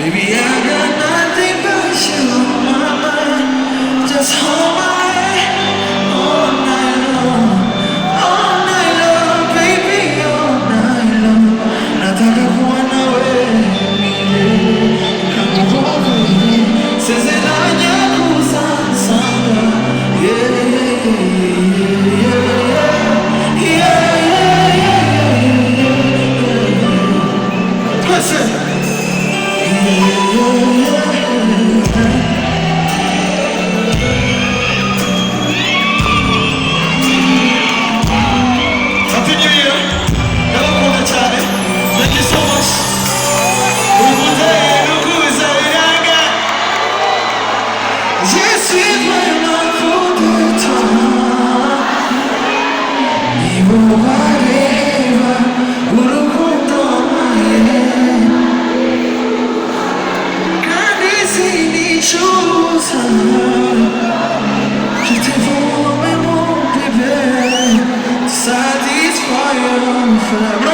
Baby, I got nothing but you on my mind. Just hold my hand all night long, baby, all night long. Nataka kuwa na wewe kama wewe, sezeranya kuzasanga. Yeah, listen. Happy New Year. Hello, Brother Charlie. Thank you so much. Je suis vraiment content. Ivo vareva urukundo maye. Kandi sinicuza. Je te veux, mon bébé, to satisfy your flamme.